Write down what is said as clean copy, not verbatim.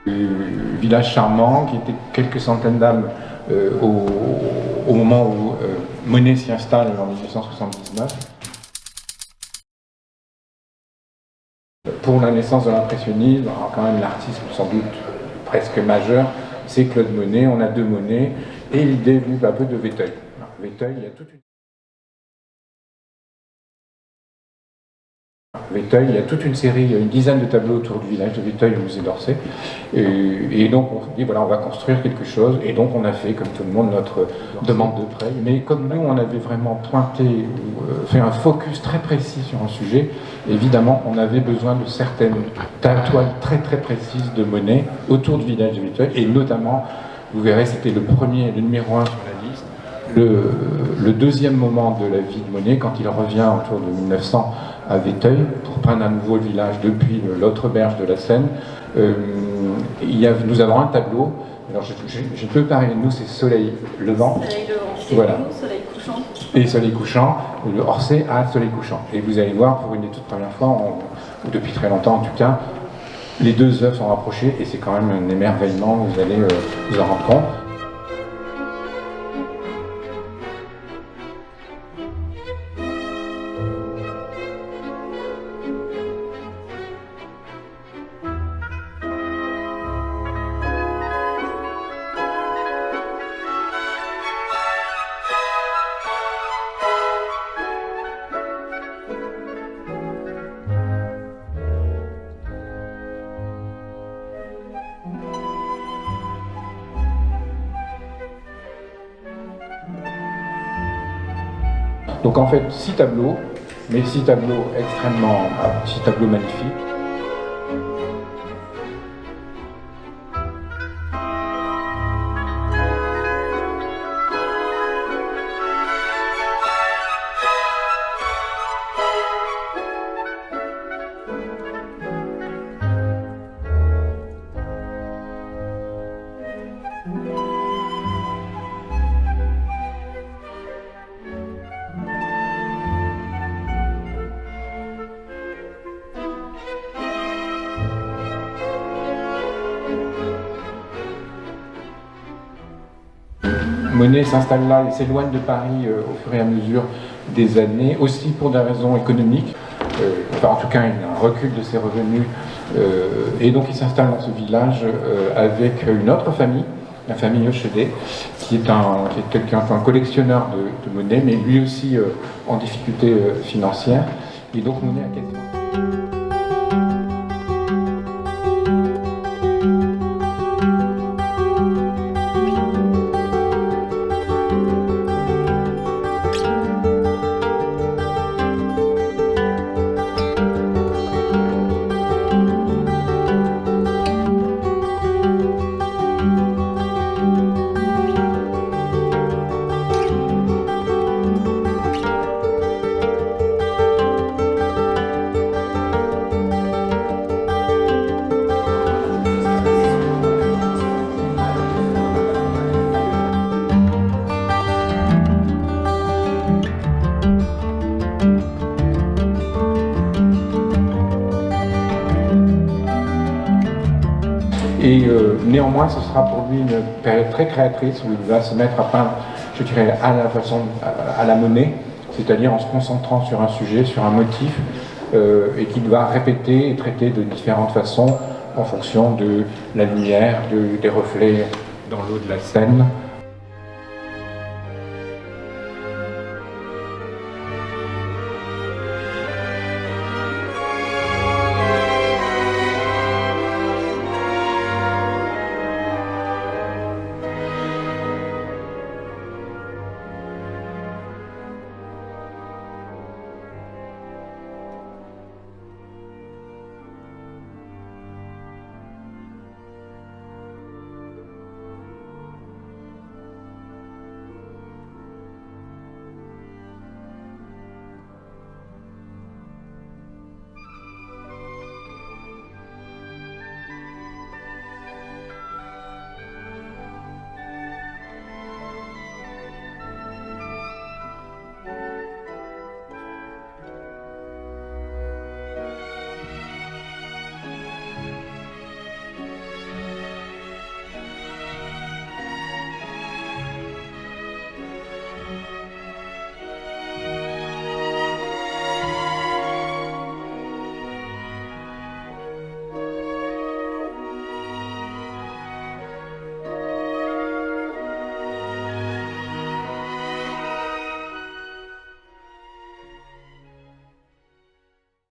Village charmant qui était quelques centaines d'âmes au moment où Monet s'y installe en 1879. Pour la naissance de l'impressionnisme, quand même l'artiste sans doute presque majeur, c'est Claude Monet. On a deux Monet et l'idée est venue un peu de Véteuil. Véteuil, il y a toute une série, une dizaine de tableaux autour du village de Véteuil au musée d'Orsay. Et donc on s'est dit, voilà, on va construire quelque chose. Et donc on a fait, comme tout le monde, notre demande de prêt. Mais comme nous, on avait vraiment pointé, fait un focus très précis sur un sujet, évidemment, on avait besoin de certaines toiles très très précises de Monet autour du village de Véteuil. Et notamment, vous verrez, c'était le numéro 1 sur la liste. Le deuxième moment de la vie de Monet, quand il revient autour de 1900 à Véteuil pour peindre à nouveau le village depuis l'autre berge de la Seine, nous avons un tableau. Alors je peux parler de nous, c'est Soleil levant. Soleil levant, c'est voilà. nous, Soleil couchant. Et Soleil couchant, le Orsay à Soleil couchant. Et vous allez voir, pour une des toutes premières fois, ou depuis très longtemps en tout cas, les deux œuvres sont rapprochées et c'est quand même un émerveillement, vous allez vous en rendre compte. Donc en fait, 6 tableaux, mais 6 tableaux extrêmement, 6 tableaux magnifiques. Monet s'installe là et s'éloigne de Paris au fur et à mesure des années, aussi pour des raisons économiques. En tout cas, il y a un recul de ses revenus. Et donc il s'installe dans ce village avec une autre famille, la famille Hochedet, qui est un collectionneur de Monet, mais lui aussi en difficulté financière. Et donc Monet a quasiment... Et néanmoins, ce sera pour lui une période très créatrice où il va se mettre à peindre, je dirais, à la Monet, c'est-à-dire en se concentrant sur un sujet, sur un motif, et qu'il va répéter et traiter de différentes façons en fonction de la lumière, des reflets dans l'eau de la Seine,